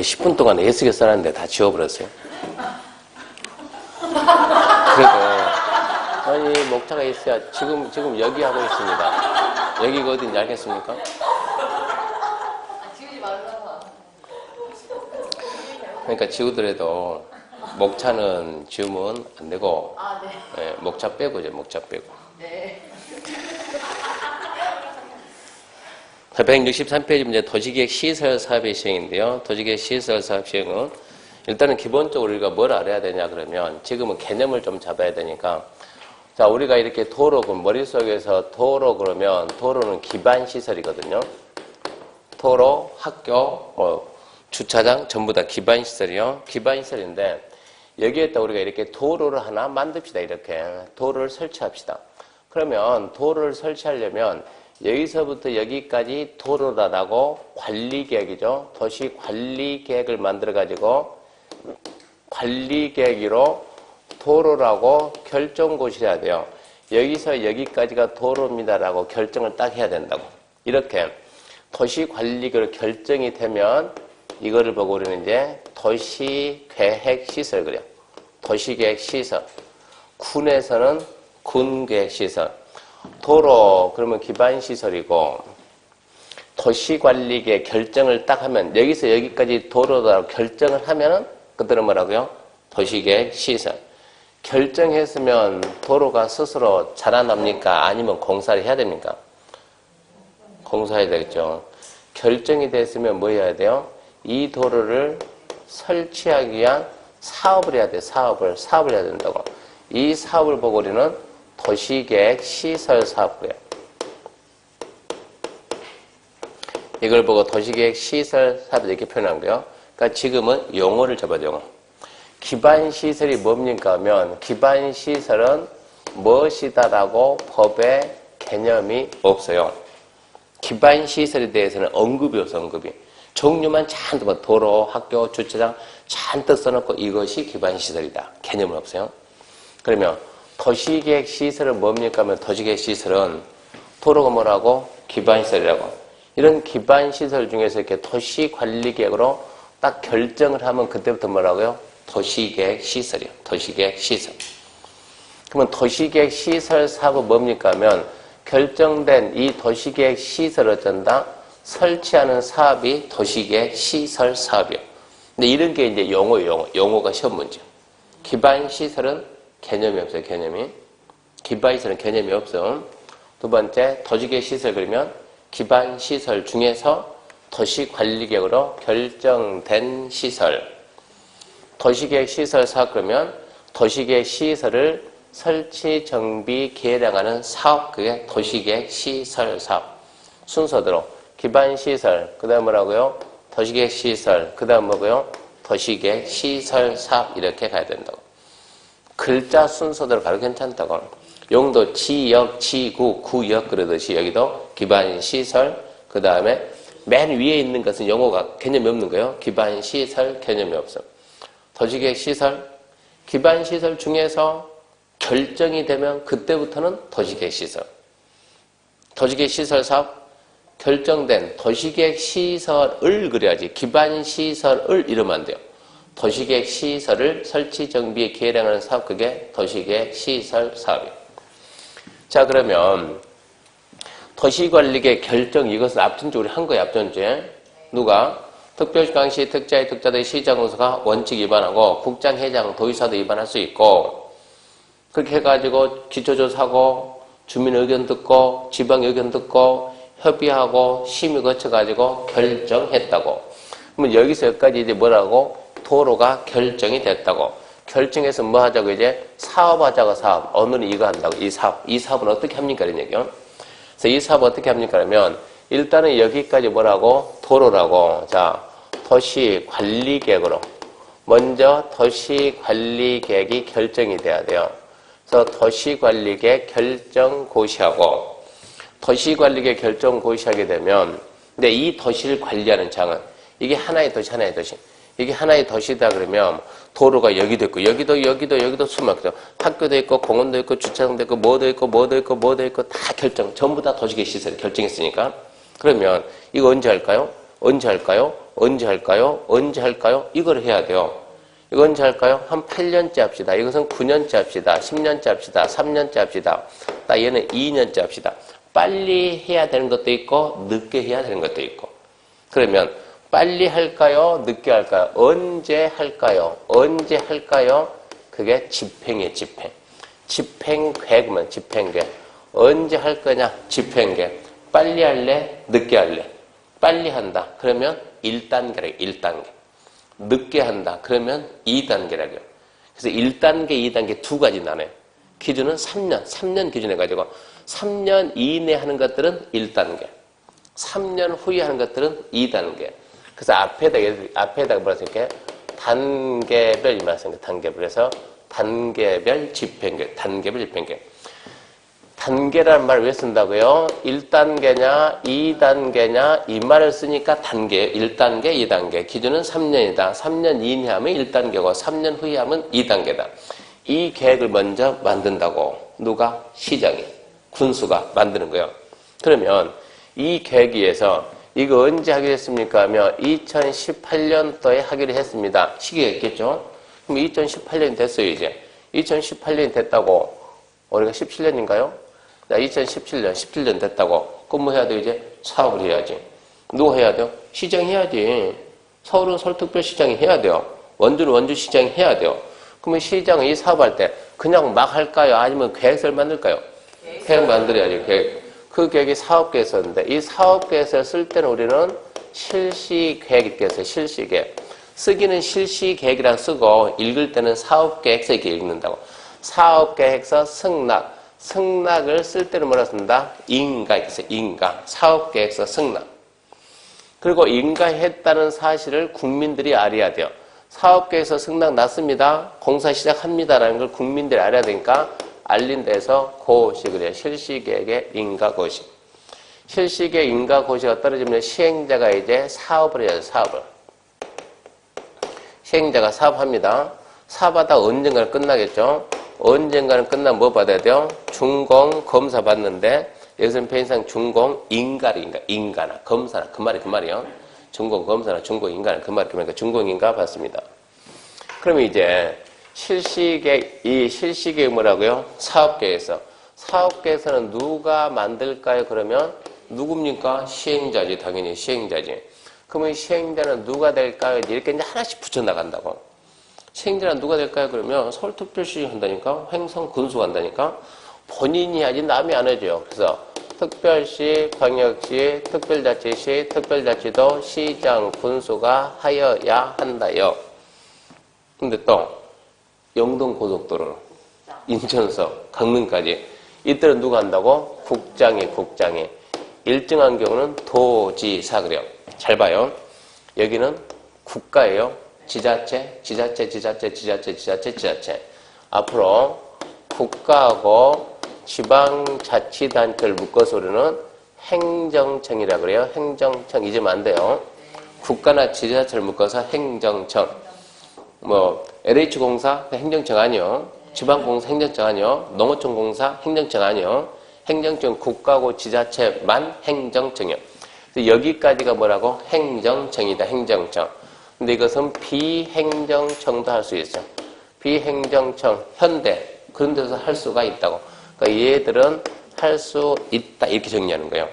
10분 동안 애쓰게 써놨는데 다 지워버렸어요. 그래도 아니 목차가 있어야 지금 여기 하고 있습니다. 여기가 어딘지 알겠습니까? 지우지 말라고. 그러니까 지우더라도 목차는 지우면 안 되고 네. 예, 목차 빼고죠. 목차 빼고. 네. 163페이지 문제 도시계획 시설 사업의 시행인데요. 도시계획 시설 사업 시행은 일단은 기본적으로 우리가 뭘 알아야 되냐 그러면 지금은 개념을 좀 잡아야 되니까 자 우리가 이렇게 도로 머릿속에서 도로 그러면 도로는 기반 시설이거든요. 도로, 학교, 주차장 전부 다 기반 시설이요. 기반 시설인데 여기에다 우리가 이렇게 도로를 하나 만듭시다. 이렇게 도로를 설치합시다. 그러면 도로를 설치하려면 여기서부터 여기까지 도로라고 관리계획이죠. 도시 관리계획을 만들어가지고 관리계획으로 도로라고 결정고시를 해야 돼요. 여기서 여기까지가 도로입니다라고 결정을 딱 해야 된다고. 이렇게 도시관리계획으로 결정이 되면 이거를 보고 우리는 이제 도시계획시설 그래요. 도시계획시설. 군에서는 군계획시설. 도로 그러면 기반시설이고 도시관리계 결정을 딱 하면 여기서 여기까지 도로라고 결정을 하면은 그들은 뭐라고요? 도시계획시설. 결정했으면 도로가 스스로 자라납니까? 아니면 공사를 해야 됩니까? 공사해야 되겠죠. 결정이 됐으면 뭐 해야 돼요? 이 도로를 설치하기 위한 사업을 해야 돼. 사업을 해야 된다고. 이 사업을 보고 우리는 도시계획 시설 사업이에요. 이걸 보고 도시계획 시설 사업 이렇게 표현한 거예요. 그러니까 지금은 용어를 잡아야 돼요. 기반 시설이 뭡니까 하면 기반 시설은 무엇이다라고 법에 개념이 없어요. 기반 시설에 대해서는 언급이 없어. 언급이. 종류만 잔뜩 도로, 학교, 주차장 잔뜩 써놓고 이것이 기반 시설이다. 개념은 없어요. 그러면 도시계획 시설은 뭡니까 하면 도시계획 시설은 도로가 뭐라고? 기반시설이라고. 이런 기반시설 중에서 이렇게 도시관리계획으로 딱 결정을 하면 그때부터 뭐라고요? 도시계획 시설이요. 도시계획 시설. 그러면 도시계획 시설 사업은 뭡니까 하면 결정된 이 도시계획 시설을 어쩐다? 설치하는 사업이 도시계획 시설 사업이요. 근데 이런 게 이제 용어가 시험 문제. 기반시설은 개념이 없어요. 개념이. 기반시설은 개념이 없어. 두 번째 도시계획 시설 그러면 기반시설 중에서 도시관리계획으로 결정된 시설. 도시계획 시설 사업 그러면 도시계획 시설을 설치, 정비, 계량하는 사업 그게 도시계획 시설 사업. 순서대로 기반시설 그 다음 뭐라고요? 도시계획 시설 그 다음 뭐고요? 도시계획 시설 사업 이렇게 가야 된다고. 글자 순서대로 가도 괜찮다고. 용도 지역, 지구, 구역 그러듯이 여기도 기반시설 그 다음에 맨 위에 있는 것은 용어가 개념이 없는 거예요. 기반시설 개념이 없어. 도시계획 시설 기반시설 중에서 결정이 되면 그때부터는 도시계획 시설. 도시계획 시설 사업 결정된 도시계획 시설을 그래야지 기반시설을 이러면 안 돼요. 도시계획 시설을 설치, 정비, 계량하는 사업 그게 도시계획 시설 사업이에요. 자 그러면 도시관리계획 결정 이것은 앞전주 우리 한 거예요. 앞전주에 누가 특별시 강시 특자의 특자의 시장군수가 원칙 위반하고 국장, 회장, 도의사도 위반할 수 있고 그렇게 해가지고 기초조사하고 주민 의견 듣고 지방 의견 듣고 협의하고 심의 거쳐가지고 결정했다고. 그러면 여기서 여기까지 이제 뭐라고? 도로가 결정이 됐다고. 결정해서 뭐 하자고 이제 사업하자고 사업. 오늘은 이거 한다고. 이 사업. 이 사업은 어떻게 합니까? 이런 얘기요. 그래서 이 사업 어떻게 합니까? 그러면 일단은 여기까지 뭐라고? 도로라고. 자, 도시관리계획으로. 먼저 도시관리계획이 결정이 돼야 돼요. 그래서 도시관리계획 결정고시하고 도시관리계획 결정고시하게 되면 근데 이 도시를 관리하는 장은 이게 하나의 도시 하나의 도시. 이게 하나의 도시다 그러면 도로가 여기도 있고 여기도 수막죠. 학교도 있고 공원도 있고 주차장도 있고 뭐도 있고 다 결정 전부 다 도시계획 시설 결정했으니까 그러면 이거 언제 할까요? 언제 할까요? 언제 할까요? 이걸 해야 돼요. 이거 언제 할까요? 한 8년째 합시다. 이것은 9년째 합시다. 10년째 합시다. 3년째 합시다. 얘는 2년째 합시다. 빨리 해야 되는 것도 있고 늦게 해야 되는 것도 있고. 그러면 빨리 할까요? 늦게 할까요? 언제 할까요? 언제 할까요? 그게 집행이에요. 집행. 집행계획이면 집행계획. 언제 할 거냐? 집행계획. 빨리 할래? 늦게 할래? 빨리 한다. 그러면 1단계라고 1단계. 늦게 한다. 그러면 2단계라고요. 그래서 1단계, 2단계 두 가지 나눠요. 기준은 3년 기준해가지고 3년 이내 하는 것들은 1단계. 3년 후에 하는 것들은 2단계. 그래서 앞에다가 뭐라 쓸게? 단계별 이 말씀입니다. 단계별. 그래서 단계별 집행계획, 단계별 집행계획. 단계라는 말을 왜 쓴다고요? 1단계냐, 2단계냐, 이 말을 쓰니까 단계, 1단계, 2단계. 기준은 3년이다. 3년 이내 하면 1단계고, 3년 후에 하면 2단계다. 이 계획을 먼저 만든다고. 누가? 시장이, 군수가 만드는 거예요. 그러면 이 계획에 의해서 이거 언제 하기로 했습니까? 하면 2018년도에 하기로 했습니다. 시기가 있겠죠? 그럼 2018년이 됐어요, 이제. 2018년이 됐다고. 우리가 17년인가요? 17년 됐다고. 그럼 뭐 해야 돼요, 이제? 사업을 해야지. 누가 해야 돼요? 시장이 해야지. 서울은 서울특별시장이 해야 돼요. 원주는 원주시장이 해야 돼요. 그러면 시장은 이 사업할 때 그냥 막 할까요? 아니면 계획서를 만들까요? 계획 만들어야지, 계획. 그 계획이 사업계획에 썼는데, 이 계획서를 쓸 때는 우리는 실시계획이 있겠어요. 실시계획. 쓰기는 실시계획이라 쓰고, 읽을 때는 사업계획서 이렇게 읽는다고. 사업계획서 승낙. 승낙을 쓸 때는 뭐라 씁니다? 인가 있어요. 인가. 사업계획서 승낙. 그리고 인가했다는 사실을 국민들이 알아야 돼요. 사업계획서 승낙 났습니다. 공사 시작합니다라는 걸 국민들이 알아야 되니까 알린 데서 고식을 해요. 실시계획의 인가고식. 실시계획 인가고시가 떨어지면 시행자가 이제 사업을 해야 돼요. 사업을. 시행자가 사업합니다. 사업하다 언젠가는 끝나겠죠. 언젠가는 끝나면 뭐 받아야 돼요? 준공 검사 받는데 여기서는 편의상 준공 인가나 검사나 그 말이요. 준공 검사나 준공 인가나 그 말이 그러니까 준공 인가 받습니다. 그러면 이제 실시계획 뭐라고요? 사업계획서. 사업계획서는 누가 만들까요? 그러면 누굽니까? 시행자지. 당연히 시행자지. 그러면 시행자는 누가 될까요? 이렇게 이제 하나씩 붙여나간다고. 시행자는 누가 될까요? 그러면 서울특별시 한다니까? 횡성 군수가 한다니까? 본인이 해야지 남이 안 해줘요. 그래서 특별시, 광역시, 특별자치시, 특별자치도, 시장, 군수가 하여야 한다요. 근데 또 영동고속도로, 인천서, 강릉까지 이때는 누가 한다고? 국장이. 일정한 경우는 도지사 그래요. 잘 봐요. 여기는 국가예요. 지자체. 앞으로 국가하고 지방자치단체를 묶어서 우리는 행정청이라고 그래요. 행정청 잊으면 안 돼요. 국가나 지자체를 묶어서 행정청. LH공사 행정청 아니요. 지방공사 행정청 아니요. 농어촌공사 행정청 아니요. 행정청 국가고 지자체만 행정청이요. 여기까지가 뭐라고? 행정청이다. 행정청. 근데 이것은 비행정청도 할 수 있어요. 비행정청, 현대 그런 데서 할 수가 있다고. 그러니까 얘들은 할 수 있다 이렇게 정리하는 거예요.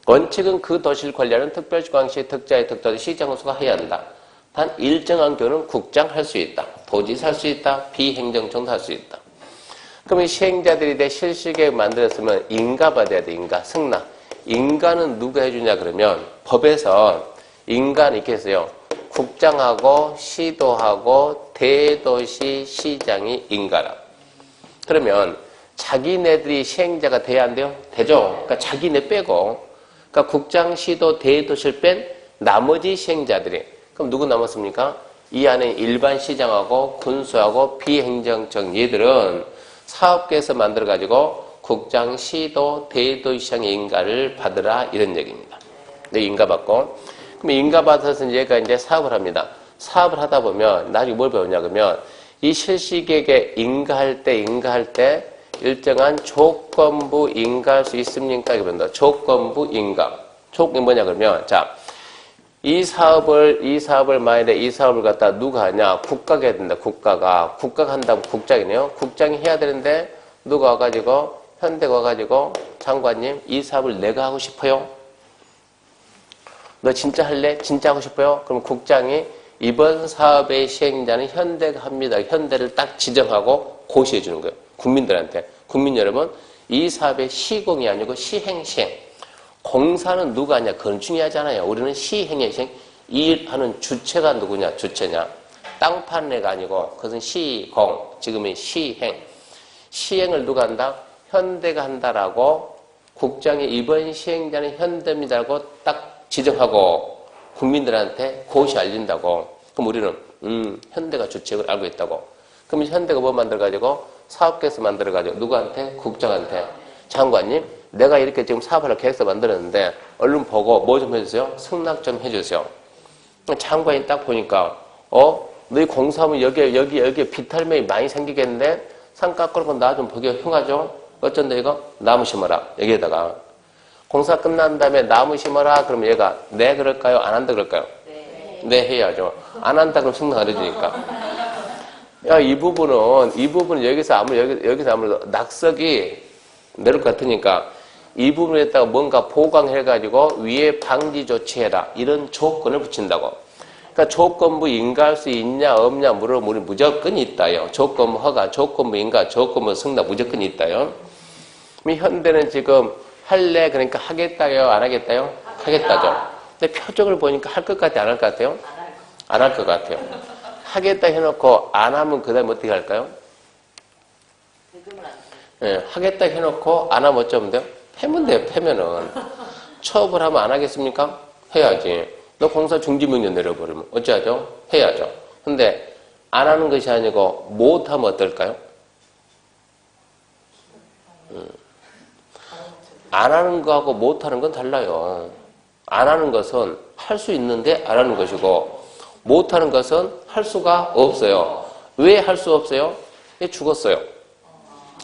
원칙은 그 도시를 관리하는 특별시광시, 특자의 특도시, 시장군수가 해야 한다. 단 일정한 경우는 국장 할 수 있다. 도지사 할 수 있다. 비행정청도 할 수 있다. 그러면 시행자들이 내 실시계획 만들었으면 인가 받아야 돼. 인가, 승낙. 인가는 누가 해주냐 그러면 법에서 인가는 이렇게 했어요. 국장하고 시도하고 대도시 시장이 인가라. 그러면 자기네들이 시행자가 돼야 안 돼요? 되죠. 그러니까 자기네 빼고. 그러니까 국장, 시도, 대도시를 뺀 나머지 시행자들이. 그럼 누구 남았습니까? 이 안에 일반 시장하고 군수하고 비행정청 얘들은 사업계에서 만들어가지고 국장, 시도, 대도시장의 인가를 받으라 이런 얘기입니다. 네, 인가 받고. 그럼 인가 받아서 얘가 이제 사업을 합니다. 사업을 하다 보면 나중에 뭘 배우냐 그러면 이 실시계획에 인가할 때 일정한 조건부 인가할 수 있습니까? 이렇게 본다. 조건부 인가. 조건이 뭐냐 그러면 자, 이 사업을 만약에 이 사업을 갖다 누가 하냐? 국가가 해야 된다. 국가가 한다면 국장이네요. 국장이 해야 되는데 누가 와가지고 현대가 와가지고 장관님 이 사업을 내가 하고 싶어요. 너 진짜 할래? 진짜 하고 싶어요? 그럼 국장이 이번 사업의 시행자는 현대가 합니다. 현대를 딱 지정하고 고시해 주는 거예요. 국민들한테. 국민 여러분, 이 사업의 시공이 아니고 시행. 공사는 누가 하냐? 그건 중요하지 않아요. 우리는 시행이에요. 시행. 이 하는 주체가 누구냐? 주체냐? 땅 파는 애가 아니고 그것은 시공. 지금은 시행. 시행을 누가 한다? 현대가 한다라고 국장이 이번 시행자는 현대입니다라고 딱 지정하고 국민들한테 고시 알린다고. 그럼 우리는 현대가 주체를 알고 있다고. 그럼 현대가 뭐 만들어가지고 사업계획서 만들어가지고 누구한테? 국장한테. 장관님 내가 이렇게 지금 사업하려고 계획서 만들었는데 얼른 보고 뭐 좀 해주세요. 승낙 좀 해주세요. 장관이 딱 보니까 너희 공사하면 여기에 비탈면이 많이 생기겠는데 산 깎으러 나 좀 보기가 흉하죠. 어쩐데 이거? 나무 심어라. 여기에다가 공사 끝난 다음에 나무 심어라. 그러면 얘가 네 그럴까요? 안 한다 그럴까요? 네 해야죠. 안 한다 그러면 승낙 안 해주니까. 야, 이 부분은 여기서 아무래도 낙석이 내릴 것 같으니까 이 부분에다가 뭔가 보강해가지고 위에 방지 조치해라. 이런 조건을 붙인다고. 그러니까 조건부 인가할 수 있냐 없냐 물어보면 무조건 있다요. 조건부 허가, 조건부 인가, 조건부 승낙 무조건 있다요. 현대는 지금 할래? 그러니까 하겠다요? 안 하겠다요? 하겠다죠. 근데 표정을 보니까 할 것 같아요? 안 할 것 같아요? 안 할 것 같아요. 하겠다 해놓고 안 하면 그 다음에 어떻게 할까요? 예, 하겠다 해놓고 안 하면 어쩌면 돼요? 패면 돼요. 패면은. 처벌 하면 안 하겠습니까? 해야지. 너 공사 중지명령 내려버리면 어찌하죠? 해야죠. 근데 안 하는 것이 아니고 못하면 어떨까요? 안 하는 거하고 못하는 건 달라요. 안 하는 것은 할 수 있는데 안 하는 것이고 못하는 것은 할 수가 없어요. 왜 할 수 없어요? 얘 죽었어요.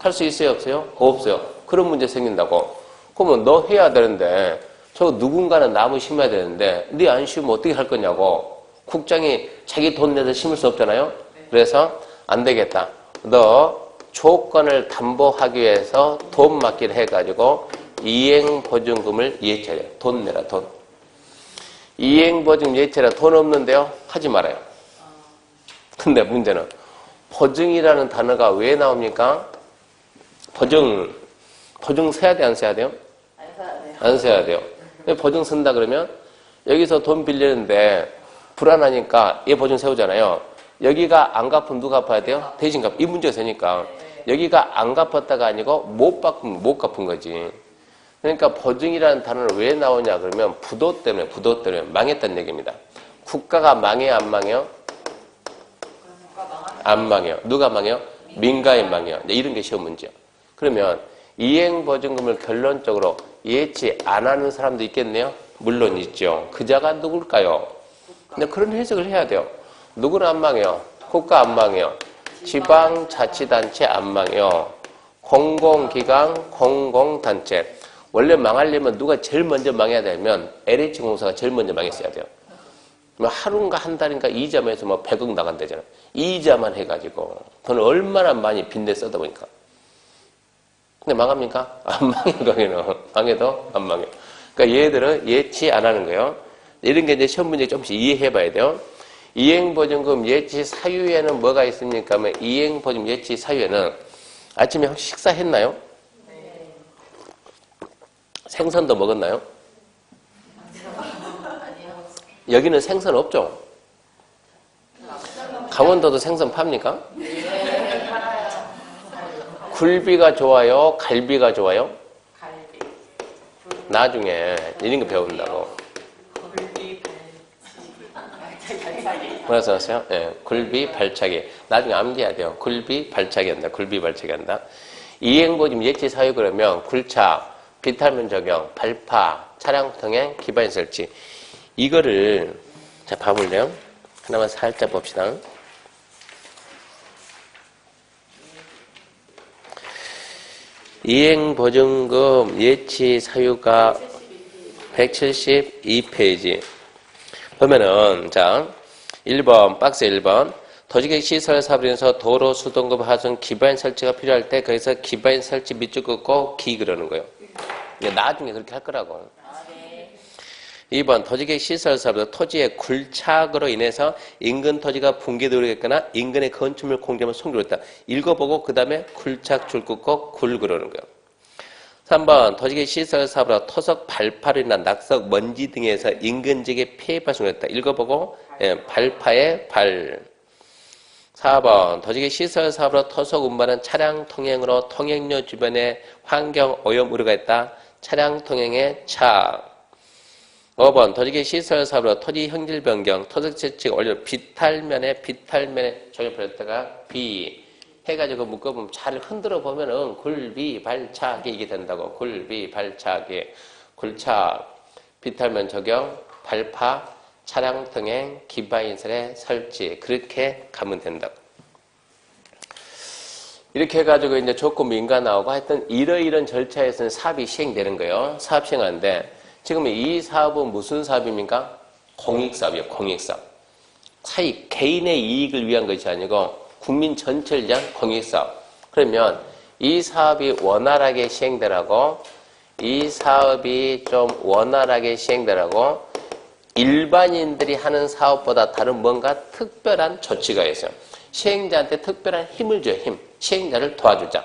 할 수 있어요? 없어요? 없어요. 그런 문제 생긴다고. 그러면 너 해야 되는데 저 누군가는 나무 심어야 되는데 네 안 심으면 어떻게 할 거냐고. 국장이 자기 돈 내서 심을 수 없잖아요. 그래서 안 되겠다. 너 조건을 담보하기 위해서 돈 맡기를 해가지고 이행보증금을 예치하래. 돈 내라, 돈. 이행보증금 예치하라. 돈 없는데요? 하지 말아요. 근데 문제는 보증이라는 단어가 왜 나옵니까? 보증 써야 돼, 안 써야 돼요? 안 써야 돼요. 보증 쓴다 그러면 여기서 돈 빌리는데 불안하니까 얘 보증 세우잖아요. 여기가 안 갚으면 누가 갚아야 돼요? 대신 갚. 이 문제가 되니까 여기가 안 갚았다가 아니고 못 갚은 거지. 그러니까 보증이라는 단어는 왜 나오냐 그러면 부도 때문에 망했다는 얘기입니다. 국가가 망해요, 안 망해요? 안 망해요. 누가 망해요? 민간이 망해요. 이런 게 시험 문제예요. 그러면 이행보증금을 결론적으로 예치 안 하는 사람도 있겠네요? 물론 있죠. 그 자가 누굴까요? 근데 그런 해석을 해야 돼요. 누구는 안 망해요? 국가 안 망해요. 지방자치단체 안 망해요. 공공기관, 공공단체. 원래 망하려면 누가 제일 먼저 망해야 되면 LH공사가 제일 먼저 망했어야 돼요. 하루인가 한 달인가 이자만 해서 100억 나간다잖아요. 이자만 해가지고 돈을 얼마나 많이 빚내 써다 보니까. 근데 망합니까? 안 망해요, 거기는. 망해도 안 망해요. 그러니까 얘들은 예치 안 하는 거예요. 이런 게 이제 시험 문제 조금씩 이해해 봐야 돼요. 이행보증금 예치 사유에는 뭐가 있습니까? 이행보증금 예치 사유에는 아침에 혹시 식사했나요? 네. 생선도 먹었나요? 여기는 생선 없죠? 강원도도 생선 팝니까? 네, 팔아요. 굴비가 좋아요? 갈비가 좋아요? 갈비. 나중에 이런 거 배운다고. 굴비, 발차기. 뭐라서 하세요? 네, 굴비, 발차기. 나중에 암기해야 돼요. 굴비, 발차기 한다. 굴비, 발차기 한다. 이행보증금 예치 사유 그러면 굴차, 비탈면 적용, 발파, 차량 통행, 기반 설치. 이거를 자 봐볼래요? 하나만 살짝 봅시다. 이행보증금 예치 사유가 172페이지. 그러면은 자 1번 박스 1번 도시계획 시설 사업을 위해서 도로, 수동급, 하수원, 기반 설치가 필요할 때 거기서 기반 설치 밑줄 긋고 기 그러는 거예요. 나중에 그렇게 할 거라고. 2번 도시계획 시설 사업에서 토지의 굴착으로 인해서 인근 토지가 붕괴되겠거나 인근의 건축물 공개물 송기로 했다. 읽어보고 그 다음에 굴착 줄 긋고 굴 그러는 거예요. 3번 도시계획 시설 사업으로 토석 발파로 인한 낙석, 먼지 등에서 인근 지역에 피해 발생했다. 읽어보고 발파의 발. 4번 도시계획 시설 사업으로 토속 운반한 차량 통행으로 통행로 주변에 환경 오염 우려가 있다. 차량 통행의 차. 5번 도시계획 시설 사업으로 토지 형질 변경, 토색 채취가 올려 비탈면에 적용했다가 비 해가지고 묶어보면 잘 흔들어 보면은 굴비 발차기 이게 된다고. 굴비 발차기 굴착 비탈면 적용 발파 차량 통행 기반시설의 설치 그렇게 가면 된다고. 이렇게 해가지고 이제 조건 민가 나오고 하여튼 이러이런 절차에서는 사업이 시행되는 거예요. 사업 시행하는데 지금 이 사업은 무슨 사업입니까? 공익사업이에요. 공익사업. 사익, 개인의 이익을 위한 것이 아니고 국민 전체를 위한 공익사업. 그러면 이 사업이 원활하게 시행되라고 이 사업이 좀 원활하게 시행되라고 일반인들이 하는 사업보다 다른 뭔가 특별한 조치가 있어요. 시행자한테 특별한 힘을 줘요. 힘. 시행자를 도와주자.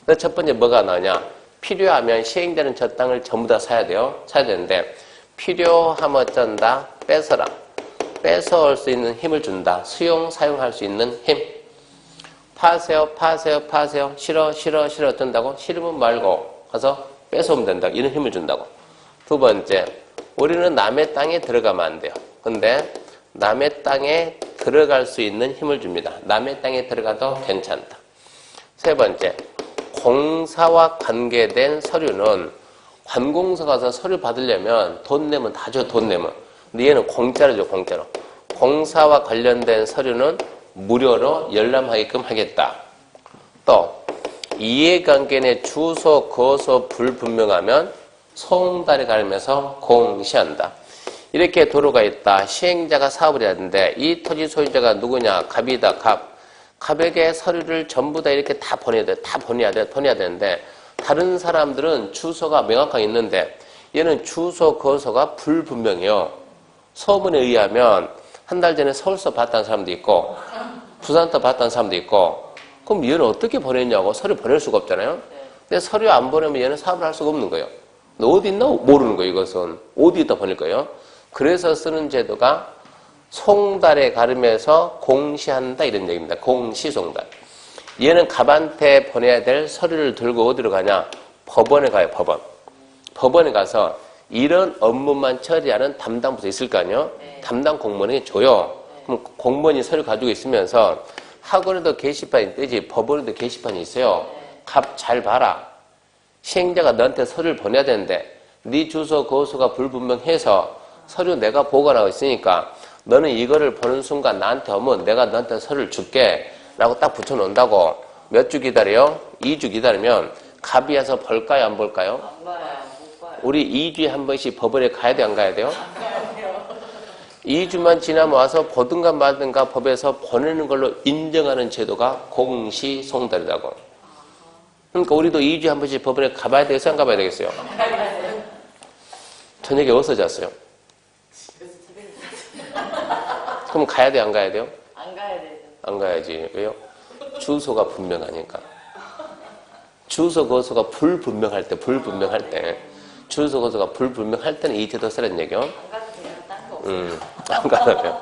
그래서 첫 번째 뭐가 나오냐? 필요하면 시행자는 저 땅을 전부 다 사야 돼요. 사야 되는데 필요하면 어쩐다? 뺏어라. 뺏어올 수 있는 힘을 준다. 사용할 수 있는 힘. 파세요. 싫어 어쩐다고? 싫으면 말고 가서 뺏어오면 된다. 이런 힘을 준다고. 두 번째, 우리는 남의 땅에 들어가면 안 돼요. 근데 남의 땅에 들어갈 수 있는 힘을 줍니다. 남의 땅에 들어가도 괜찮다. 세 번째, 공사와 관계된 서류는 관공서 가서 서류 받으려면 돈 내면 다 줘, 돈 내면. 근데 얘는 공짜로 줘, 공짜로. 공사와 관련된 서류는 무료로 열람하게끔 하겠다. 또 이해관계 내 주소, 거소 불분명하면 송달에 가르면서 공시한다. 이렇게 도로가 있다. 시행자가 사업을 해야 하는데 이 토지 소유자가 누구냐? 갑이다, 갑. 갑에게 서류를 전부 다 이렇게 다 보내야 돼. 다 보내야 되는데 다른 사람들은 주소가 명확하게 있는데 얘는 주소, 거소가 불분명해요. 소문에 의하면 한 달 전에 서울서 봤다는 사람도 있고 부산서 봤다는 사람도 있고 그럼 얘는 어떻게 보냈냐고 서류 보낼 수가 없잖아요. 근데 서류 안 보내면 얘는 사업을 할 수가 없는 거예요. 어디 있나 모르는 거예요. 이것은 어디에다 보낼 거예요. 그래서 쓰는 제도가 송달에 가름해서 공시한다 이런 얘기입니다. 공시송달. 얘는 갑한테 보내야 될 서류를 들고 어디로 가냐? 법원에 가요. 법원. 법원에 가서 이런 업무만 처리하는 담당 부서 있을 거 아니에요? 담당 공무원이 줘요. 그럼 공무원이 서류 가지고 있으면서 학원에도 게시판이 뜨지 법원에도 게시판이 있어요. 갑 잘 봐라. 시행자가 너한테 서류를 보내야 되는데 네 주소 거소가 불분명해서 서류 내가 보관하고 있으니까 너는 이거를 보는 순간 나한테 오면 내가 너한테 서류를 줄게 라고 딱 붙여놓는다고. 몇 주 기다려요? 2주 기다리면 갑이 와서 볼까요? 안 볼까요? 안 봐요. 못 봐요. 우리 2주에 한 번씩 법원에 가야 돼? 안 가야 돼요? 안 가야 돼요. 2주만 지나면 와서 보든가 말든가 법에서 보내는 걸로 인정하는 제도가 공시송달이라고. 그러니까 우리도 2주에 한 번씩 법원에 가봐야 되겠어요? 안 가봐야 되겠어요? 저녁에 어디서 잤어요? 그럼 가야 돼? 안 가야 돼요? 안 가야 돼요. 안 가야지. 왜요? 주소가 분명하니까. 주소 거소가 불분명할 때 주소 거소가 불분명할 때는 이 제도 쓰라는 얘기요. 안 가도 돼요. 딴 거 없어요. 안 가도 돼요.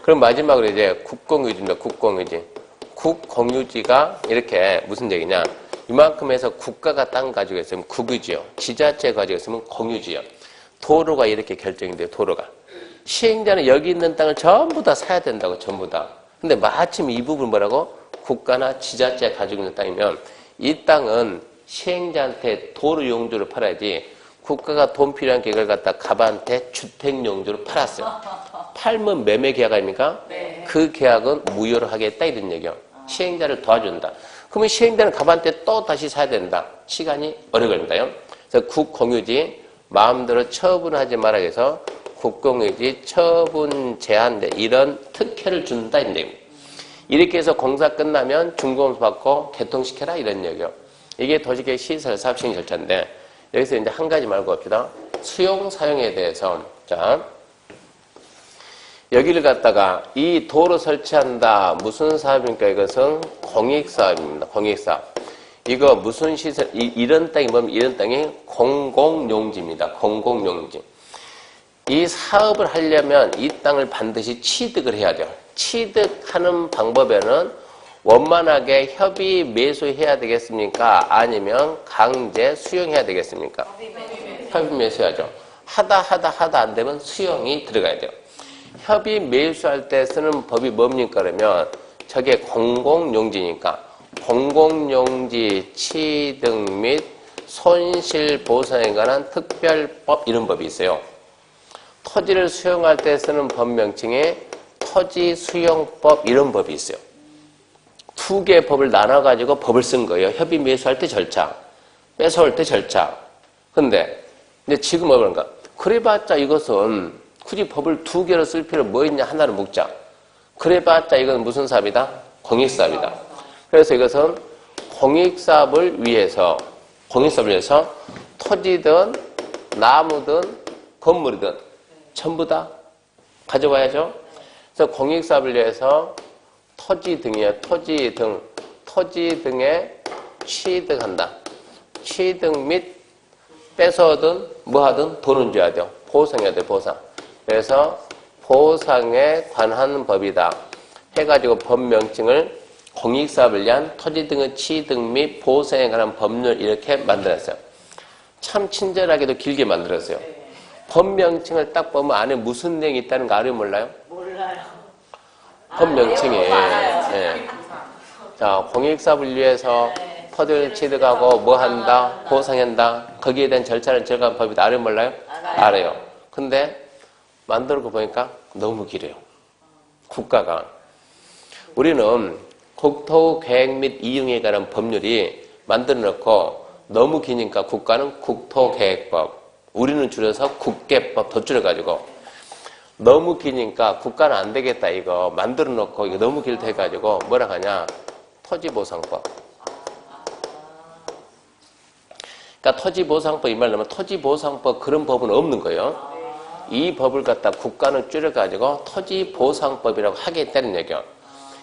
그럼 마지막으로 이제 국공유지입니다. 국공유지. 국공유지가 이렇게 무슨 얘기냐? 이만큼 해서 국가가 땅 가지고 있으면 국유지요. 지자체 가지고 있으면 공유지요. 도로가 이렇게 결정이 돼요. 도로가. 시행자는 여기 있는 땅을 전부 다 사야 된다고. 전부 다. 근데 마침 이 부분 뭐라고? 국가나 지자체 가지고 있는 땅이면 이 땅은 시행자한테 도로 용도로 팔아야지 국가가 돈 필요한 계획을 갖다 갑한테 주택 용도로 팔았어요. 팔면 매매 계약 아닙니까? 네. 그 계약은 무효로 하겠다 이런 얘기요. 시행자를 도와준다. 그러면 시행자는 갑한테 또 다시 사야 된다. 시간이 오래 걸린다요. 그래서 국공유지 마음대로 처분하지 말아 해서 국공유지, 처분 제한대 이런 특혜를 준다 이런 얘기입니다. 이렇게 해서 공사 끝나면 준공을 받고 개통시켜라 이런 얘기요. 이게 도시계획 시설 사업 시행 절차인데 여기서 이제 한 가지 말고 봅시다. 수용 사용에 대해서 자 여기를 갖다가 이 도로 설치한다 무슨 사업입니까? 이것은 공익사업입니다. 공익사업. 이거 무슨 시설 이런 땅이 뭐면 이런 땅이 공공용지입니다. 공공용지. 이 사업을 하려면 이 땅을 반드시 취득을 해야 돼요. 취득하는 방법에는 원만하게 협의 매수해야 되겠습니까? 아니면 강제 수용해야 되겠습니까? 협의 매수해야죠. 하다 안 되면 수용이 들어가야 돼요. 협의 매수할 때 쓰는 법이 뭡니까? 그러면 저게 공공용지니까 공공용지 취득 및 손실보상에 관한 특별법 이런 법이 있어요. 토지를 수용할 때 쓰는 법 명칭에 토지수용법 이런 법이 있어요. 두 개의 법을 나눠가지고 법을 쓴 거예요. 협의 매수할 때 절차, 뺏어올 때 절차. 근데 지금 뭐 그런가? 그래봤자 이것은 굳이 법을 두 개로 쓸 필요 뭐 있냐 하나를 묵자. 그래봤자 이건 무슨 사업이다? 공익사업이다. 그래서 이것은 공익사업을 위해서 토지든 나무든 건물이든 전부 다 가져와야죠. 그래서 공익사업을 위해서 토지 등에 취득한다. 취득 및 뺏어든 뭐하든 돈은 줘야 돼요. 보상해야 돼, 보상. 그래서 보상에 관한 법이다. 해가지고 법 명칭을 공익사업을 위한 토지 등의 취득 및 보상에 관한 법률 이렇게 만들었어요. 참 친절하게도 길게 만들었어요. 법 명칭을 딱 보면 안에 무슨 내용이 있다는 거 알아요, 몰라요? 몰라요. 법 명칭이. 자, 공익사업을 위해서 토지를 취득하고 뭐 한다? 보상한다. 거기에 대한 절차를 정한 법이다. 알아요, 몰라요? 알아요. 근데 만들고 보니까 너무 길어요. 국가가. 우리는 국토계획 및 이용에 관한 법률이 만들어 놓고 너무 기니까 국가는 국토계획법. 우리는 줄여서 국계법 더 줄여가지고 너무 기니까 국가는 안 되겠다 이거 만들어 놓고 이거 너무 길다 해가지고 뭐라 하냐 토지보상법. 그러니까 토지보상법 이 말 나면 토지보상법 그런 법은 없는 거예요. 이 법을 갖다 국가는 줄여가지고 토지보상법이라고 하겠다는 얘기예요.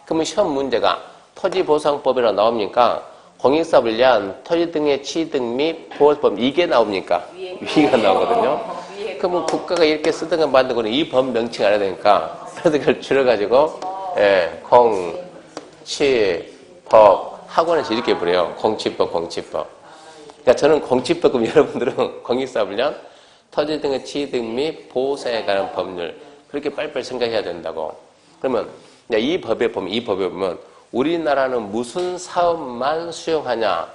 그러면 시험 문제가 토지보상법이라고 나옵니까? 공익사업을 위한 토지 등의 취득 및 보호법 이게 나옵니까? 위가 나오거든요. 그러면 국가가 이렇게 쓰던 거 만들고는 이 법 명칭 알아야 되니까 그래서 그걸 줄여가지고 공치법 학원에서 이렇게 부려요. 공치법. 그러니까 저는 공치법 그럼 여러분들은 공익사업을 위한 토지 등의 취득 및 보호사에 관한 법률 그렇게 빨리빨리 생각해야 된다고. 그러면 이 법에 보면 우리나라는 무슨 사업만 수용하냐?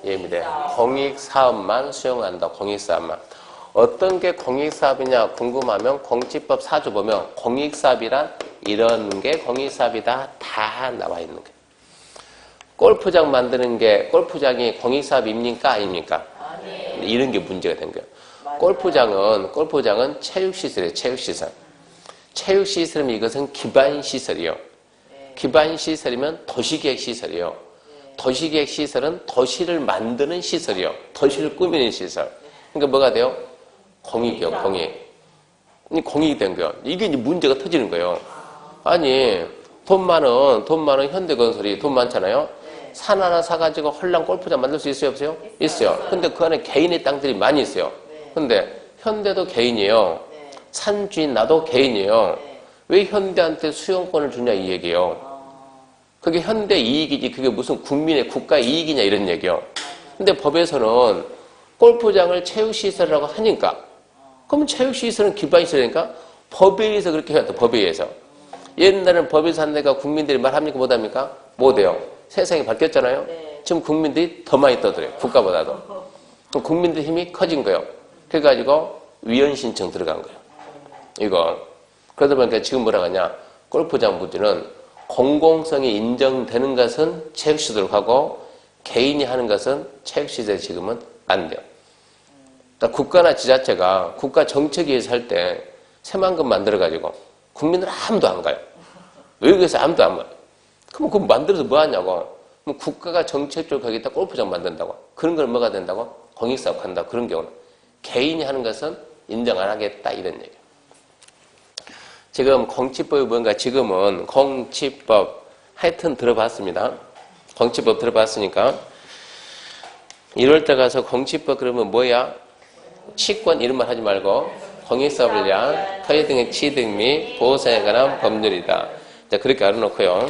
얘입니다. 공익사업만 수용한다. 공익사업만. 어떤 게 공익사업이냐 궁금하면 공치법 4조 보면 공익사업이란 이런 게 공익사업이다. 다 나와 있는 거예요. 골프장 만드는 게 골프장이 공익사업입니까? 아닙니까? 이런 게 문제가 된 거예요. 골프장은 체육시설이에요. 체육시설. 체육시설이면 이것은 기반시설이요. 기반시설이면 도시계획시설이요. 도시계획시설은 도시를 만드는 시설이요. 도시를 꾸미는 시설. 그러니까 뭐가 돼요? 공익이요. 공익이 된 거예요. 이게 이제 문제가 터지는 거예요. 아니 돈 많은 현대건설이 돈 많잖아요. 산 하나 사가지고 헐랑 골프장 만들 수 있어요? 없어요? 있어요. 근데 그 안에 개인의 땅들이 많이 있어요. 근데 현대도 개인이에요. 산 주인 나도 개인이에요. 왜 현대한테 수용권을 주냐 이 얘기예요. 그게 현대 이익이지 그게 무슨 국민의 국가 이익이냐 이런 얘기예요. 근데 법에서는 골프장을 체육시설이라고 하니까 그러면 체육시설은 기반시설이니까 법에 의해서 그렇게 해야 돼. 법에 의해서. 옛날에는 법에서 한 데가 국민들이 말합니까 못합니까? 못해요. 세상이 바뀌었잖아요. 지금 국민들이 더 많이 떠들어요. 국가보다도. 그럼 국민들 힘이 커진 거예요. 그래가지고 위헌 신청 들어간 거예요. 이거. 그러다 보니까 지금 뭐라 하냐. 골프장 부지는 공공성이 인정되는 것은 체육시설로 하고 개인이 하는 것은 체육시설이 지금은 안 돼요. 그러니까 국가나 지자체가 국가 정책위에서 할 때 새만금 만들어가지고 국민들 아무도 안 가요. 외국에서 아무도 안 가요. 그럼 그거 만들어서 뭐 하냐고. 그럼 국가가 정책적으로 거기다 골프장 만든다고. 그런 걸 뭐가 된다고? 공익사업 한다고. 그런 경우는. 개인이 하는 것은 인정 안 하겠다 이런 얘기예요. 지금 공치법이 뭔가 지금은 공치법 하여튼 들어봤습니다. 공치법 들어봤으니까 1월달 가서 공치법 그러면 뭐야? 치권 이런 말 하지 말고 공익사업을 위한 토지 등의 취득 및 보호사에 관한 법률이다. 자, 그렇게 알아놓고요.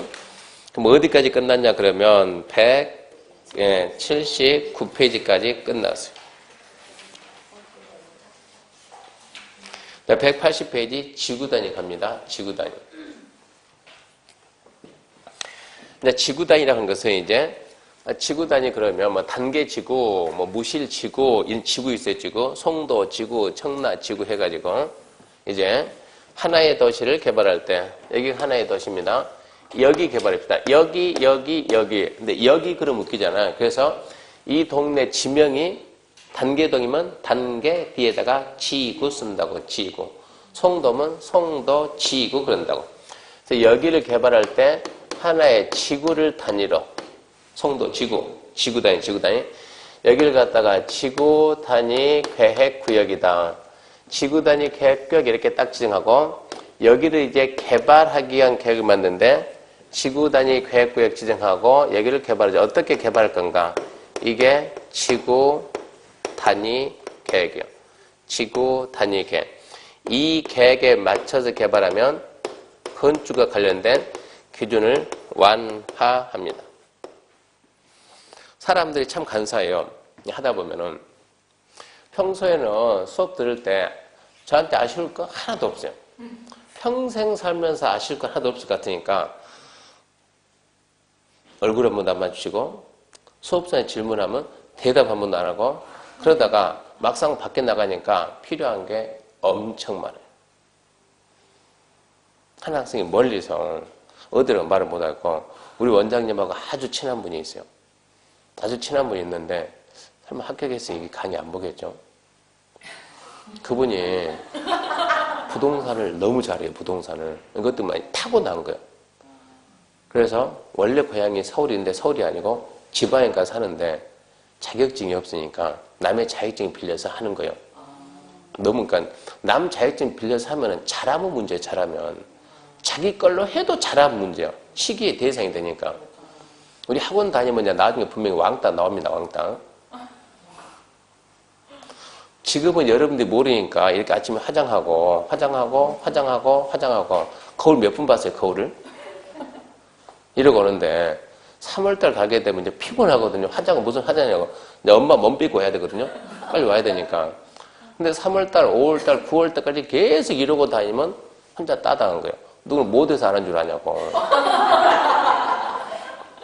그럼 어디까지 끝났냐 그러면 179페이지까지 끝났어요. 180페이지 지구단위 갑니다. 지구단위. 지구단위라는 것은 이제 지구단위 그러면 뭐 단계지구, 뭐 무실지구, 지구 있어요 지구, 송도지구, 청라지구 해가지고 이제 하나의 도시를 개발할 때 여기 하나의 도시입니다. 여기 개발합시다. 여기. 근데 여기 그럼 웃기잖아요. 그래서 이 동네 지명이 단계동이면 단계 뒤에다가 지구 쓴다고. 지구. 송도면 송도 지구 그런다고. 그래서 여기를 개발할 때 하나의 지구를 단위로 송도 지구 단위. 여기를 갖다가 지구 단위 계획 구역이다. 지구 단위 계획 구역 이렇게 딱 지정하고 여기를 이제 개발하기 위한 계획을 만드는데 지구 단위 계획 구역 지정하고 여기를 개발하죠. 어떻게 개발할 건가? 이게 지구 단위 계획이요. 지구 단위 계획. 이 계획에 맞춰서 개발하면 건축과 관련된 기준을 완화합니다. 사람들이 참 간사해요. 하다 보면은 평소에는 수업 들을 때 저한테 아쉬울 거 하나도 없어요. 평생 살면서 아쉬울 거 하나도 없을 것 같으니까 얼굴 한번 남아주시고 수업생에 질문하면 대답 한 번도 안 하고 그러다가 막상 밖에 나가니까 필요한 게 엄청 많아요. 한 학생이 멀리서 어디로 말을 못하고 우리 원장님하고 아주 친한 분이 있어요. 아주 친한 분이 있는데 설마 합격해서 이 강의 안 보겠죠? 그분이 부동산을 너무 잘해요. 부동산을. 이것도 많이 타고난 거예요. 그래서 원래 고향이 서울인데 서울이 아니고 지방에 가서 사는데 자격증이 없으니까 남의 자격증 빌려서 하는 거예요. 너무 그러니까 남 자격증 빌려서 하면은 잘하면 문제예요. 잘하면 자기 걸로 해도 잘하면 문제예요. 시기의 대상이 되니까. 우리 학원 다니면 이제 나중에 분명히 왕따 나옵니다. 왕따. 지금은 여러분들이 모르니까 이렇게 아침에 화장하고 거울 몇 분 봤어요? 거울을? 이러고 오는데 3월달 가게 되면 이제 피곤하거든요. 화장은 무슨 화장이냐고. 이제 엄마 몸 삐고 해야 되거든요. 빨리 와야 되니까. 근데 3월달, 5월달, 9월달까지 계속 이러고 다니면 혼자 따당한 거예요. 누구는 못해서 안 한 줄 아냐고.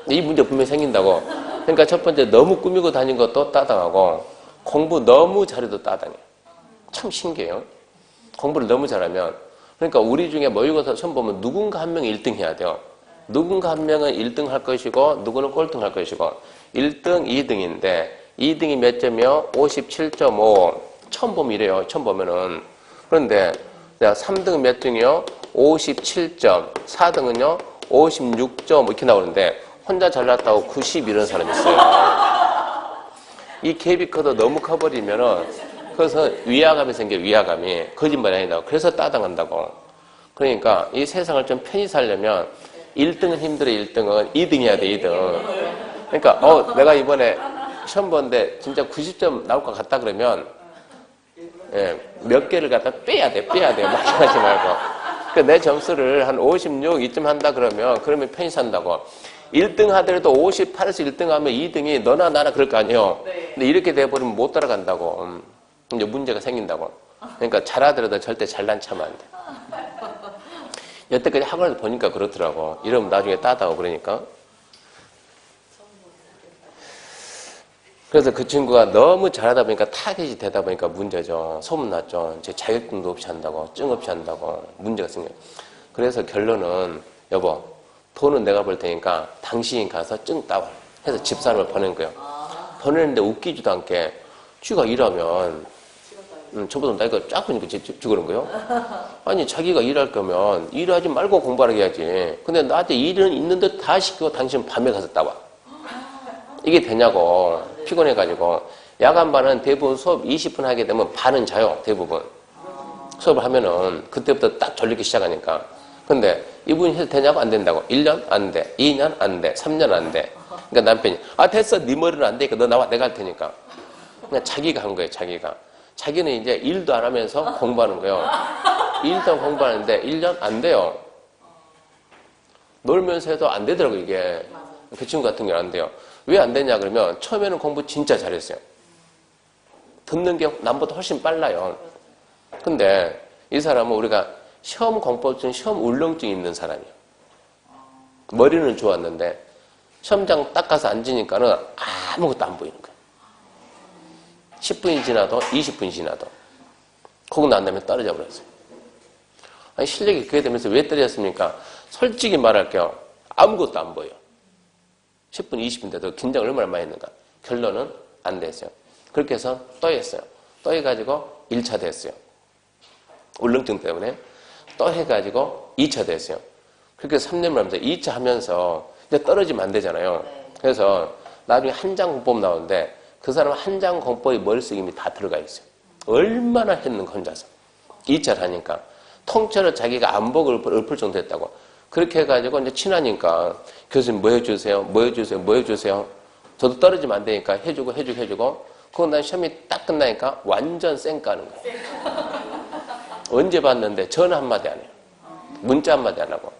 이 문제 분명히 생긴다고. 그러니까 첫 번째 너무 꾸미고 다닌 것도 따당하고 공부 너무 잘해도 따당해요. 참 신기해요. 공부를 너무 잘하면. 그러니까 우리 중에 모의고사 시험 보면 누군가 한 명이 1등 해야 돼요. 누군가 한 명은 1등 할 것이고 누구는 꼴등 할 것이고 1등, 2등인데 2등이 몇 점이요? 57.5. 처음 보면 이래요. 처음 보면은. 그런데 3등은 몇 등이요? 57점. 4등은요? 56점 이렇게 나오는데 혼자 잘났다고 90 이런 사람이 있어요. 이 갭이 커도 너무 커버리면은 그래서 위화감이 생겨요. 위화감이. 거짓말이 아니다고. 그래서 따당한다고. 그러니까 이 세상을 좀 편히 살려면 1등은 힘들어. 1등은 2등 해야 돼. 2등. 그러니까 내가 이번에 시험 보는데 진짜 90점 나올 것 같다 그러면 몇 개를 갖다 빼야 돼. 막하지 말고. 그러니까 내 점수를 한 56 이쯤 한다 그러면 편히 산다고. 1등 하더라도 58에서 1등 하면 2등이 너나 나나 그럴 거 아니에요. 근데 이렇게 돼버리면 못 따라간다고. 이제 문제가 생긴다고. 그러니까 잘하더라도 절대 잘난 척하면 안 돼. 여태까지 학원에서 보니까 그렇더라고. 이러면 나중에 따다고 그러니까. 그래서 그 친구가 너무 잘하다 보니까 타겟이 되다 보니까 문제죠. 소문났죠. 제 자격증도 없이 한다고, 증 없이 한다고 문제가 생겨요. 그래서 결론은 여보, 돈은 내가 벌 테니까 당신이 가서 증 따와 해서 집사람을 보낸 거예요. 보내는데 웃기지도 않게 쥐가 일하면 저보다 나이가 작으니까 그런 거요. 아니, 자기가 일할 거면 일하지 말고 공부하게 해야지. 근데 나한테 일은 있는데 다 시키고 당신 밤에 가서 따와. 이게 되냐고. 피곤해가지고. 야간반은 대부분 수업 20분 하게 되면 반은 자요, 대부분. 수업을 하면은 그때부터 딱 졸리기 시작하니까. 근데 이분이 해도 되냐고? 안 된다고. 1년? 안 돼. 2년? 안 돼. 3년? 안 돼. 그러니까 남편이 됐어. 네 머리는 안 되니까 너 나와. 내가 할 테니까. 그냥 자기가 한 거예요, 자기가. 자기는 이제 일도 안 하면서 공부하는 거예요. 일도 공부하는데 1년? 안 돼요. 놀면서 해도 안 되더라고요, 이게. 그 친구 같은 경우는 안 돼요. 왜 안 되냐 그러면 처음에는 공부 진짜 잘했어요. 듣는 게 남보다 훨씬 빨라요. 근데 이 사람은 우리가 시험 공포증, 시험 울렁증이 있는 사람이에요. 머리는 좋았는데 시험장 딱 가서 앉으니까는 아무것도 안 보이는 거예요. 10분이 지나도 20분이 지나도 그거 난 다음에 떨어져 버렸어요. 아니, 실력이 그게 되면서 왜 떨어졌습니까? 솔직히 말할게요. 아무것도 안 보여요. 10분, 20분 돼도 긴장을 얼마나 많이 했는가. 결론은 안 됐어요. 그렇게 해서 또 했어요. 또 해가지고 1차 됐어요. 울렁증 때문에. 또 해가지고 2차 됐어요. 그렇게 3년을 하면서 2차 하면서 이제 떨어지면 안 되잖아요. 그래서 나중에 한 장 공법 나오는데 그 사람은 한 장 공법이 머릿속에 이미 다 들어가 있어요. 얼마나 했는가 혼자서. 2차를 하니까. 통째로 자기가 안 보고 읊을 정도 됐다고. 그렇게 해가지고 이제 친하니까 교수님 뭐 해주세요? 뭐 해주세요? 뭐 해주세요? 저도 떨어지면 안 되니까 해주고. 그건 난 시험이 딱 끝나니까 완전 쌩까는 거예요. 언제 봤는데 전화 한마디 안 해요. 문자 한마디 안 하고.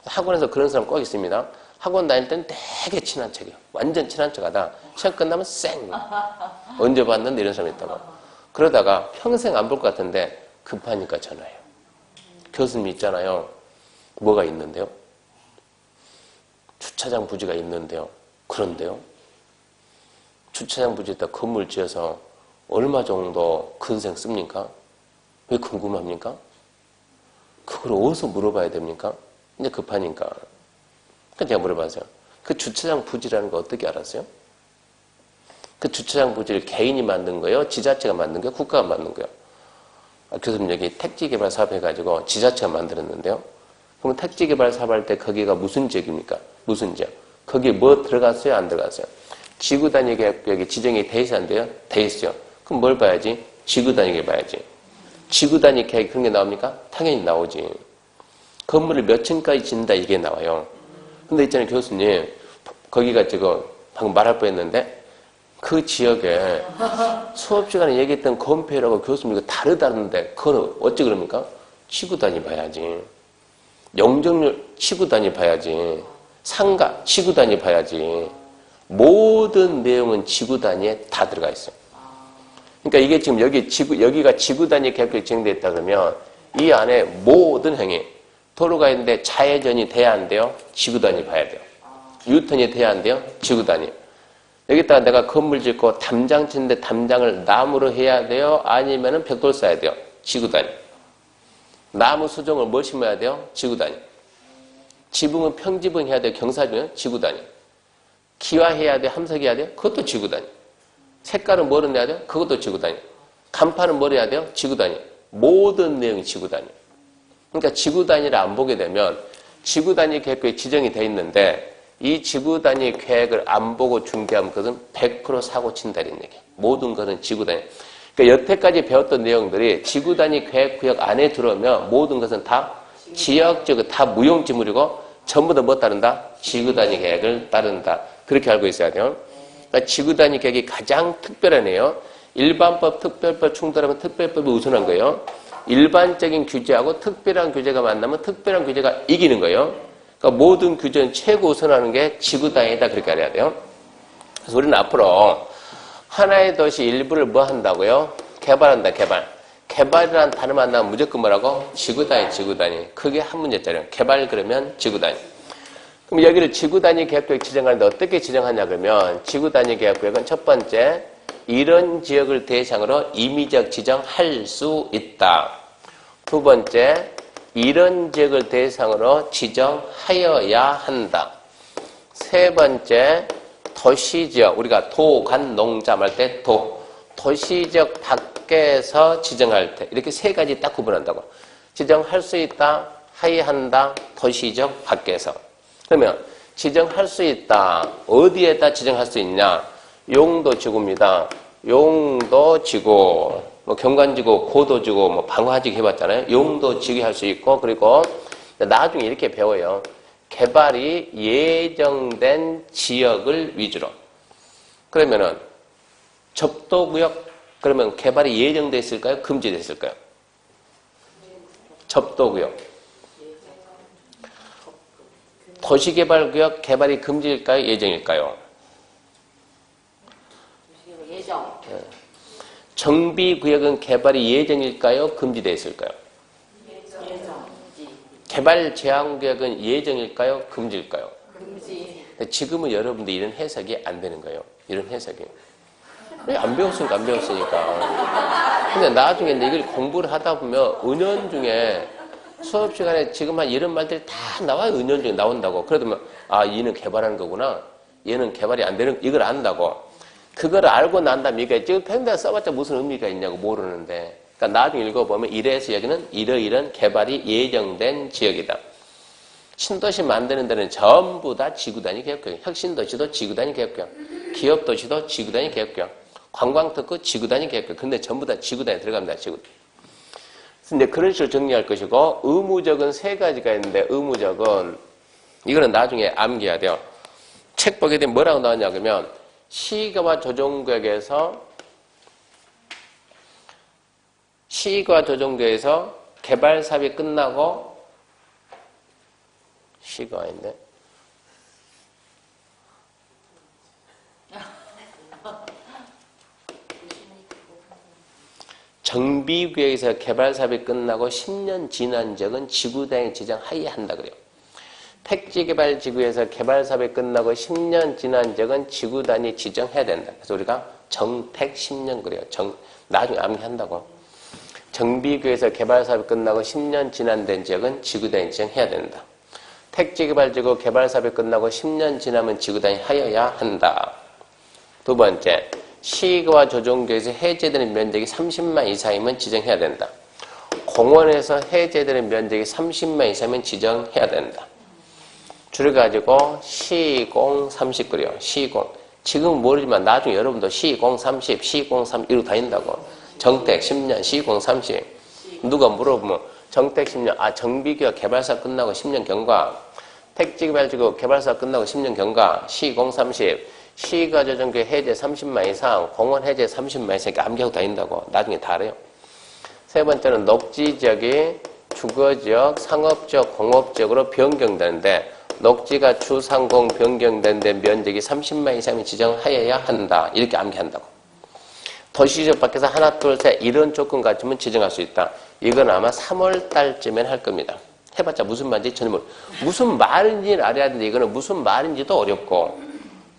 학원에서 그런 사람 꼭 있습니다. 학원 다닐 때는 되게 친한 척이에요. 완전 친한 척하다 시험 끝나면 쌩. 언제 봤는데 이런 사람이 있다고. 그러다가 평생 안 볼 것 같은데 급하니까 전화해요. 교수님 있잖아요. 뭐가 있는데요? 주차장 부지가 있는데요. 그런데요? 주차장 부지에다 건물 지어서 얼마 정도 근생 씁니까? 왜 궁금합니까? 그걸 어디서 물어봐야 됩니까? 이제 급하니까. 그러니까 제가 물어봤어요. 그 주차장 부지라는 거 어떻게 알았어요? 그 주차장 부지를 개인이 만든 거예요? 지자체가 만든 거예요? 국가가 만든 거예요? 교수님 여기 택지개발 사업 해가지고 지자체가 만들었는데요. 그럼 택지개발 사업 할 때 거기가 무슨 지역입니까? 무슨 지역? 거기에 뭐 들어갔어요? 안 들어갔어요? 지구단위 계획이 지정이 돼 있어요? 안 돼요? 돼 있어요. 그럼 뭘 봐야지? 지구단위계 봐야지. 지구단위 계획 그런 게 나옵니까? 당연히 나오지. 건물을 몇 층까지 짓는다 이게 나와요. 근데 있잖아요, 교수님. 거기가 지금 방금 말할 뻔했는데 그 지역에 수업 시간에 얘기했던 건폐라고 교수님 이거 다르다는데 그건 어찌 그럽니까? 지구단위 봐야지. 영정률 지구단위 봐야지. 상가 지구단위 봐야지. 모든 내용은 지구단위에 다 들어가 있어요. 그러니까 이게 지금 여기가 지구단위 계획이 진행되어 있다 그러면 이 안에 모든 행위, 도로가 있는데 좌회전이 돼야 안 돼요? 지구단위 봐야 돼요. 유턴이 돼야 안 돼요? 지구단위. 여기다가 내가 건물 짓고 담장 짓는데 담장을 나무로 해야 돼요? 아니면은 벽돌 써야 돼요? 지구단위. 나무 수종을 뭘 심어야 돼요? 지구단위. 지붕은 평지붕 해야 돼요? 경사지붕? 지구단위. 기와해야 돼요? 함석해야 돼요? 그것도 지구단위. 색깔은 뭐를 내야 돼요? 그것도 지구단위. 간판은 뭘 해야 돼요? 지구단위. 모든 내용이 지구단위. 그러니까 지구단위를 안 보게 되면 지구단위 계획이 지정이 돼 있는데 이 지구단위 계획을 안 보고 중개하면 그것은 100% 사고 친다는 얘기예요. 모든 것은 지구단위. 그러니까 여태까지 배웠던 내용들이 지구단위 계획구역 안에 들어오면 모든 것은 다 지역적으로 다 무용지물이고 전부 다 뭐 따른다? 지구단위 계획을 따른다. 그렇게 알고 있어야 돼요. 그러니까 지구단위 계획이 가장 특별한 애요. 일반법, 특별법 충돌하면 특별법이 우선한 거예요. 일반적인 규제하고 특별한 규제가 만나면 특별한 규제가 이기는 거예요. 그러니까 모든 규제는 최고 우선하는 게 지구단위다 그렇게 알아야 돼요. 그래서 우리는 앞으로 하나의 도시 일부를 뭐 한다고요? 개발한다, 개발. 개발이라는 단어 만나면 무조건 뭐라고? 지구단위, 지구단위. 그게 한 문제짜리예요. 개발 그러면 지구단위. 그럼 여기를 지구단위 계획구역 지정하는데 어떻게 지정하냐 그러면 지구단위 계획구역은 첫 번째 이런 지역을 대상으로 임의적 지정할 수 있다. 두 번째 이런 지역을 대상으로 지정하여야 한다. 세 번째 도시지역 우리가 도간농자 할 때 도시지역 밖 밖에서 지정할 때 이렇게 세 가지 딱 구분한다고. 지정할 수 있다, 하이한다, 도시적 밖에서. 그러면 지정할 수 있다. 어디에다 지정할 수 있냐? 용도 지구입니다. 용도 지구, 뭐 경관지구, 고도지구, 뭐 방화지구 해봤잖아요. 용도 지구 할 수 있고, 그리고 나중에 이렇게 배워요. 개발이 예정된 지역을 위주로. 그러면은 접도구역, 그러면 개발이 예정돼 있을까요? 금지돼 있을까요? 접도구역. 도시개발구역 개발이 금지일까요? 예정일까요? 예정. 정비구역은 개발이 예정일까요? 금지돼 있을까요? 예정. 개발 제한구역은 예정일까요? 금지일까요? 금지. 지금은 여러분들 이런 해석이 안 되는 거예요. 이런 해석이. 왜 안 배웠으니까 안 배웠으니까. 근데 나중에 이걸 공부를 하다 보면 은연중에 수업 시간에 지금 한 이런 말들이 다 나와요. 은연중에 나온다고. 그러면 아, 얘는 개발하는 거구나. 얘는 개발이 안 되는, 이걸 안다고. 그걸 알고 난 다음에 이게 지금 팽대가 써봤자 무슨 의미가 있냐고 모르는데. 그러니까 나중에 읽어보면 이래서 여기는 이러이런 개발이 예정된 지역이다. 신도시 만드는 데는 전부 다 지구단위 계획구역. 혁신도시도 지구단위 계획구역. 기업도시도 지구단위 계획구역. 관광특구 지구단위 계획구역. 근데 전부 다 지구단위 들어갑니다. 지구단. 근데 그런 식으로 정리할 것이고, 의무적은 세 가지가 있는데, 의무적은 이거는 나중에 암기해야 돼요. 책 보게 되면 뭐라고 나왔냐 그러면 시가 조정구역에서 개발 사업이 끝나고 시가 아닌데 정비구역에서 개발 사업이 끝나고 10년 지난 지역은 지구단위 지정 하에 한다 그래요. 택지개발지구에서 개발 사업이 끝나고 10년 지난 지역은 지구단위 지정해야 된다. 그래서 우리가 정택 10년 그래요. 나중에 암기한다고. 정비구에서 개발 사업이 끝나고 10년 지난 된 지역은 지구단위 지정해야 된다. 택지개발지구 개발 사업이 끝나고 10년 지나면 지구단위 하여야 한다. 두 번째, 시와 조정구에서 해제되는 면적이 30만 이상이면 지정해야 된다. 공원에서 해제되는 면적이 30만 이상이면 지정해야 된다. 줄여가지고 시공 30 그래요. 시공. 지금은 모르지만 나중에 여러분도 시공 30, 시공 30 이러고 다닌다고. 정택 10년, 시공 30. 누가 물어보면 정택 10년, 아 정비구역 개발사 끝나고 10년 경과. 택지개발지구 개발사 끝나고 10년 경과. 시공 30. 시가 조정구 해제 30만 이상, 공원 해제 30만 이상 이렇게 암기하고 다닌다고. 나중에 다 알아요. 세 번째는 녹지지역이 주거지역, 상업지역, 공업지역으로 변경되는데 녹지가 주상공 변경된 데 면적이 30만 이상이 지정하여야 한다. 이렇게 암기한다고. 도시지역 밖에서 하나, 둘, 셋 이런 조건 갖추면 지정할 수 있다. 이건 아마 3월 달쯤엔 할 겁니다. 해봤자 무슨 말인지 전혀 모르. 무슨 말인지는 알아야 되는데 이거는 무슨 말인지도 어렵고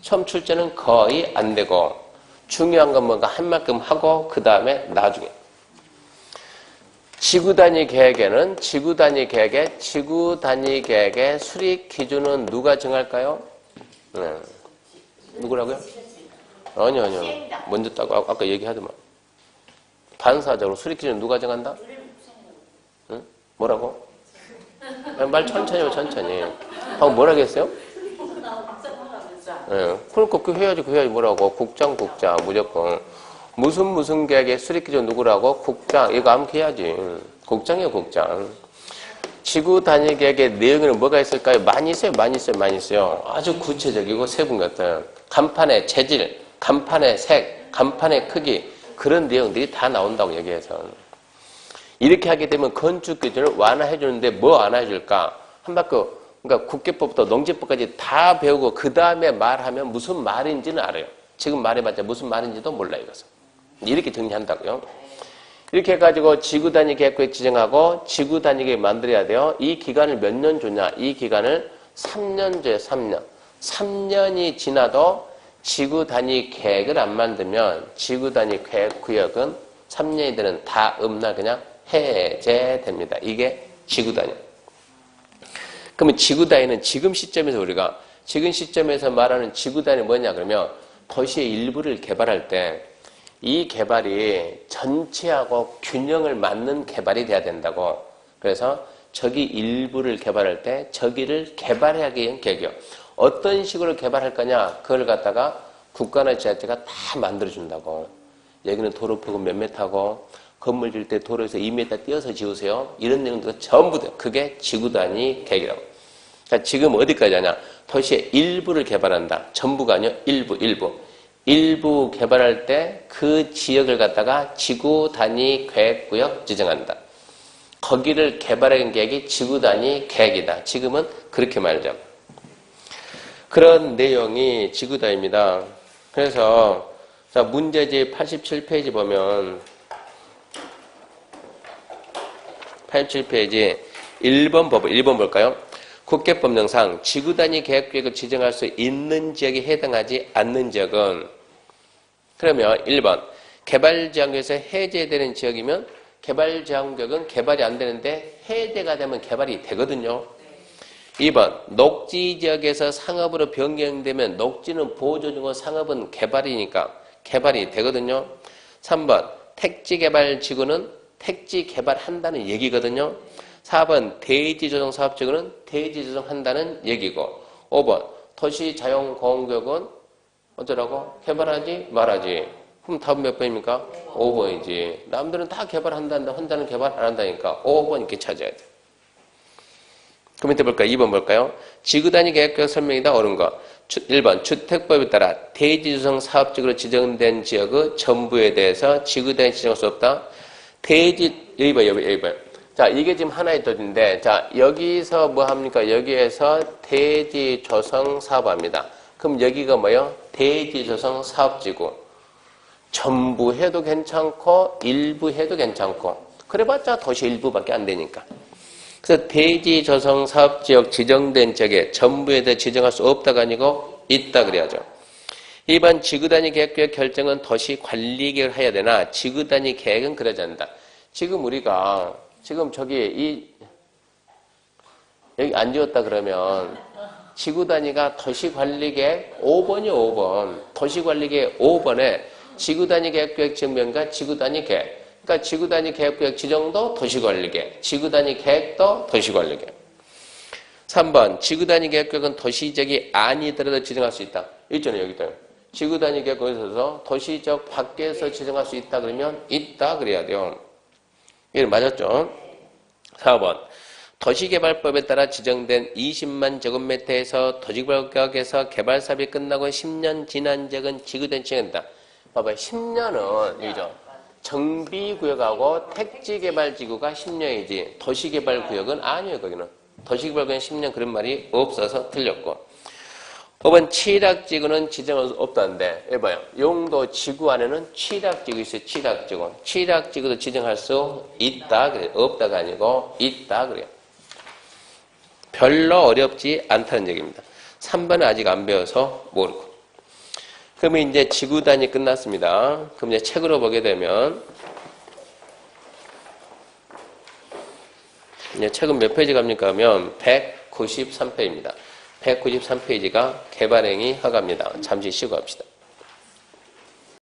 처음 출제는 거의 안 되고 중요한 건 뭔가 한 만큼 하고 그 다음에 나중에 지구단위 계획의 수립 기준은 누가 정할까요? 네. 누구라고요? 아니요. 먼저 따고 아까 얘기하더만. 반사적으로 수립 기준 누가 정한다? 응? 뭐라고? 말 천천히 해요, 천천히. 방금 뭐라고 했어요? 예. 그러니까 그 해야지 뭐라고. 국장, 무조건. 무슨 계획의 수립 기준 누구라고? 국장. 이거 암기해야지. 국장이요, 국장. 지구 단위 계획의 내용에는 뭐가 있을까요? 많이 있어요. 아주 구체적이고 세분 같아요. 간판의 재질, 간판의 색, 간판의 크기. 그런 내용들이 다 나온다고 얘기해서. 이렇게 하게 되면 건축 기준을 완화해 주는데 뭐 완화해 줄까? 한 바퀴, 그러니까 국계법부터 농지법까지 다 배우고 그 다음에 말하면 무슨 말인지는 알아요. 지금 말해봤자 무슨 말인지도 몰라요. 이것은. 이렇게 정리한다고요. 이렇게 해가지고 지구단위 계획구역 지정하고 지구단위 계획 만들어야 돼요. 이 기간을 몇 년 주냐? 이 기간을 3년 줘요. 3년. 3년이 지나도 지구단위 계획을 안 만들면 지구단위 계획구역은 3년이 되는 다음날 그냥 해제됩니다. 이게 지구단위. 그러면 지구단위는 지금 시점에서 말하는 지구단위 뭐냐 그러면 도시의 일부를 개발할 때 이 개발이 전체하고 균형을 맞는 개발이 돼야 된다고. 그래서 저기 일부를 개발할 때 저기를 개발하기 위한 계획이요. 어떤 식으로 개발할 거냐, 그걸 갖다가 국가나 지자체가 다 만들어준다고. 여기는 도로 폭은 몇 미터고, 건물 질 때 도로에서 2m 띄어서 지으세요. 이런 내용들 전부 다 그게 지구 단위 계획이라고. 그러니까 지금 어디까지 하냐? 도시의 일부를 개발한다. 전부가 아니요. 일부 개발할 때 그 지역을 갖다가 지구 단위 계획구역 지정한다. 거기를 개발하는 계획이 지구 단위 계획이다. 지금은 그렇게 말하죠. 그런 내용이 지구 단위입니다. 그래서 자, 문제집 87페이지 보면 87페이지 1번 봐봐. 1번 볼까요? 국계법령상 지구 단위 계획구역을 지정할 수 있는 지역에 해당하지 않는 지역은, 그러면 1번 개발지향구역에서 해제되는 지역이면 개발지향구역은 개발이 안 되는데 해제가 되면 개발이 되거든요. 2번 녹지지역에서 상업으로 변경되면 녹지는 보호조정이고 상업은 개발이니까 개발이 되거든요. 3번 택지개발지구는 택지 개발한다는 얘기거든요. 4번 대지조정사업지구는 대지조정한다는 얘기고, 5번 도시자연공원구역은 어쩌라고? 개발하지 말하지. 그럼 답은 몇 번입니까? 5번이지. 남들은 다 개발한다는데 혼자는 개발 안 한다니까 5번 이렇게 찾아야 돼. 그 밑에 볼까요? 2번 볼까요? 지구단위 계획구역 설명이다. 옳은 거. 1번 주택법에 따라 대지조성 사업지구로 지정된 지역의 전부에 대해서 지구단위 지정할 수 없다. 여기 봐요. 자, 이게 지금 하나의 뜻인데, 자, 여기서 뭐 합니까? 여기에서 대지조성 사업합니다. 그럼 여기가 뭐예요? 대지조성 사업지구. 전부 해도 괜찮고, 일부 해도 괜찮고. 그래봤자 도시 일부밖에 안 되니까. 그래서 대지조성 사업지역 지정된 지역에 전부에 대해 지정할 수 없다가 아니고, 있다 그래야죠. 2번 지구단위 계획구역 결정은 도시관리계획을 해야 되나, 지구단위 계획은 그러지 않는다. 지금 우리가, 지금 여기 안 지웠다 그러면, 지구단위가 도시관리계획 5번이요, 5번. 도시관리계획 5번에 지구단위 계획구역 지정명과 지구단위 계획. 그러니까 지구단위 계획구역 지정도 도시관리계획, 지구단위 계획도 도시관리계획. 3번 지구단위 계획구역은 도시지역이 아니더라도 지정할 수 있다. 있잖아요, 여기다. 지구단위 계획구역에서 도시지역 밖에서 지정할 수 있다 그러면 있다 그래야 돼요. 이게 맞았죠? 4번 도시개발법에 따라 지정된 20만 제곱미터에서 도시개발구역에서 개발사업이 끝나고 10년 지난 지역은 지구단위 지정된다. 봐봐요. 10년은 여기죠. 정비구역하고 택지개발지구가 10년이지 도시개발구역은 아니에요. 거기는. 도시개발구역은 10년 그런 말이 없어서 틀렸고. 5번 취락지구는 지정할 수 없다는데 해봐요. 용도 지구 안에는 취락지구 있어요. 취락지구. 취락지구도 지정할 수 있다 그래요. 없다가 아니고 있다 그래요. 별로 어렵지 않다는 얘기입니다. 3번은 아직 안 배워서 모르고. 그러면 이제 지구단위 끝났습니다. 그럼 이제 책으로 보게 되면 이제 책은 몇 페이지 갑니까? 하면 193페이지입니다. 193페이지가 개발행위 허가입니다. 잠시 쉬고 합시다.